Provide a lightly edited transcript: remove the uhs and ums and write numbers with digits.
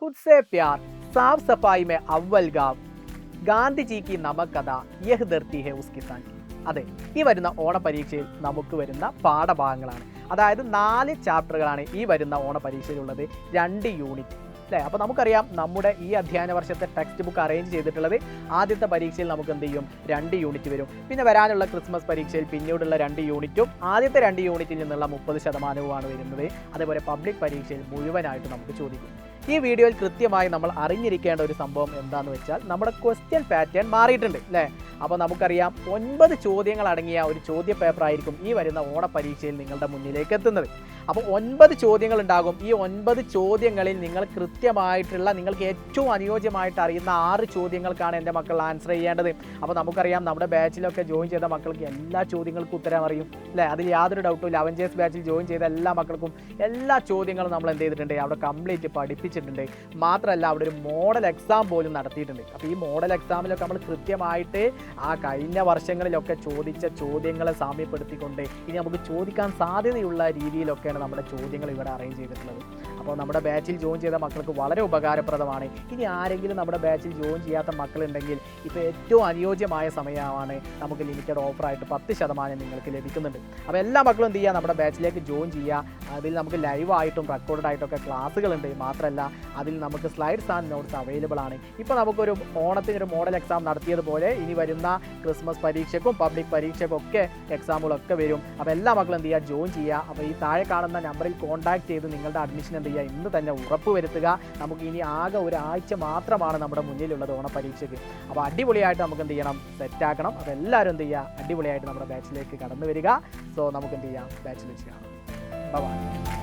खुद से प्यार साफ सफाई में अव्वल गाँव ഗാന്ധി ജിക്ക് നമകഥ യഹ് ധർത്തി ഹെ ഉസ്കി സാങ്കി. അതെ, ഈ വരുന്ന ഓണപരീക്ഷയിൽ നമുക്ക് വരുന്ന പാഠഭാഗങ്ങളാണ്. അതായത് 4 ചാപ്റ്ററുകളാണ് ഈ വരുന്ന ഓണപരീക്ഷയിലുള്ളത്, 2 യൂണിറ്റ് അല്ലേ. അപ്പോൾ നമുക്കറിയാം നമ്മുടെ ഈ അധ്യയന വർഷത്തെ ടെക്സ്റ്റ് ബുക്ക് അറേഞ്ച് ചെയ്തിട്ടുള്ളത് ആദ്യത്തെ പരീക്ഷയിൽ നമുക്ക് എന്ത് ചെയ്യും 2 യൂണിറ്റ് വരും. പിന്നെ വരാനുള്ള ക്രിസ്മസ് പരീക്ഷയിൽ പിന്നീടുള്ള 2 യൂണിറ്റും ആദ്യത്തെ 2 യൂണിറ്റിൽ നിന്നുള്ള 30% വരുന്നത്. അതേപോലെ പബ്ലിക് പരീക്ഷയിൽ മുഴുവനായിട്ട് നമുക്ക് ചോദിക്കും. ഈ വീഡിയോയിൽ കൃത്യമായി നമ്മൾ അറിഞ്ഞിരിക്കേണ്ട ഒരു സംഭവം എന്താണെന്ന് വെച്ചാൽ നമ്മുടെ ക്വസ്റ്റ്യൻ പാറ്റേൺ മാറിയിട്ടുണ്ട് അല്ലേ. അപ്പോൾ നമുക്കറിയാം 9 ചോദ്യങ്ങൾ അടങ്ങിയ ഒരു ചോദ്യ പേപ്പർ ആയിരിക്കും ഈ വരുന്ന ഓണപരീക്ഷയിൽ നിങ്ങളുടെ മുന്നിലേക്ക് എത്തുന്നത്. അപ്പോൾ 9 ചോദ്യങ്ങൾ ഉണ്ടാകും. ഈ 9 ചോദ്യങ്ങളിൽ നിങ്ങൾ കൃത്യമായിട്ടുള്ള നിങ്ങൾക്ക് ഏറ്റവും അനുയോജ്യമായിട്ട് അറിയുന്ന 6 ചോദ്യങ്ങൾക്കാണ് എൻ്റെ മക്കൾ ആൻസർ ചെയ്യേണ്ടത്. അപ്പോൾ നമുക്കറിയാം നമ്മുടെ ബാച്ചിലൊക്കെ ജോയിൻ ചെയ്ത മക്കൾക്ക് എല്ലാ ചോദ്യങ്ങൾക്കും ഉത്തരം അറിയും അല്ലേ. അതിൽ യാതൊരു ഡൗട്ടും ഇല്ല. അവഞ്ചേഴ്സ് ബാച്ചിൽ ജോയിൻ ചെയ്ത എല്ലാ മക്കൾക്കും എല്ലാ ചോദ്യങ്ങളും നമ്മൾ എന്ത് ചെയ്തിട്ടുണ്ട്, അവിടെ കംപ്ലീറ്റ് പഠിപ്പിച്ചിട്ടുണ്ട്. മാത്രമല്ല അവിടെ ഒരു മോഡൽ എക്സാം പോലും നടത്തിയിട്ടുണ്ട്. അപ്പോൾ ഈ മോഡൽ എക്സാമിലൊക്കെ നമ്മൾ കൃത്യമായിട്ട് ആ കഴിഞ്ഞ വർഷങ്ങളിലൊക്കെ ചോദിച്ച ചോദ്യങ്ങളെ സാമ്യപ്പെടുത്തിക്കൊണ്ട് ഇനി നമുക്ക് ചോദിക്കാൻ സാധ്യതയുള്ള രീതിയിലൊക്കെയാണ് നമ്മുടെ ചോദ്യങ്ങൾ ഇവിടെ അറേഞ്ച് ചെയ്തിട്ടുള്ളത്. അപ്പോൾ നമ്മുടെ ബാച്ചിൽ ജോയിൻ ചെയ്ത മക്കൾക്ക് വളരെ ഉപകാരപ്രദമാണ്. ഇനി ആരെങ്കിലും നമ്മുടെ ബാച്ചിൽ ജോയിൻ ചെയ്യാത്ത മക്കളുണ്ടെങ്കിൽ ഇപ്പോൾ ഏറ്റവും അനുയോജ്യമായ സമയമാണ്. നമുക്ക് ലിമിറ്റഡ് ഓഫറായിട്ട് 10% നിങ്ങൾക്ക് ലഭിക്കുന്നുണ്ട്. അപ്പോൾ എല്ലാ മക്കളും എന്ത് ചെയ്യുക, നമ്മുടെ ബാച്ചിലേക്ക് ജോയിൻ ചെയ്യുക. അതിൽ നമുക്ക് ലൈവായിട്ടും റെക്കോർഡായിട്ടൊക്കെ ക്ലാസ്സുകളുണ്ട്. മാത്രമല്ല അതിൽ നമുക്ക് സ്ലൈഡ്സ് ആൻഡ് നോട്ട്സ് അവൈലബിൾ ആണ്. ഇപ്പോൾ നമുക്കൊരു ഓണത്തിനൊരു മോഡൽ എക്സാം നടത്തിയതുപോലെ ഇനി വരുന്ന ക്രിസ്മസ് പരീക്ഷയ്ക്കും പബ്ലിക് പരീക്ഷയ്ക്കും ഒക്കെ എക്സാമുകളൊക്കെ വരും. അപ്പോൾ എല്ലാ മക്കളും എന്ത് ചെയ്യുക, ജോയിൻ ചെയ്യുക. അപ്പോൾ ഈ താഴെ കാണുന്ന നമ്പറിൽ കോൺടാക്ട് ചെയ്ത് നിങ്ങളുടെ അഡ്മിഷൻ എന്ത് ചെയ്യുക, ഇന്ന് തന്നെ ഉറപ്പ് വരുത്തുക. നമുക്ക് ഇനി ആകെ ഒരാഴ്ച മാത്രമാണ് നമ്മുടെ മുന്നിലുള്ളത് ഓണപരീക്ഷയ്ക്ക്. അപ്പോൾ അടിപൊളിയായിട്ട് നമുക്ക് എന്ത് ചെയ്യണം, സെറ്റാക്കണം. അപ്പോൾ എല്ലാവരും എന്ത് ചെയ്യുക, അടിപൊളിയായിട്ട് നമ്മുടെ ബാച്ചിലേക്ക് കടന്നു വരിക. സോ നമുക്ക് എന്ത് ചെയ്യാം, ബാച്ചിൽ വെച്ച് കാണാം. ബൈ.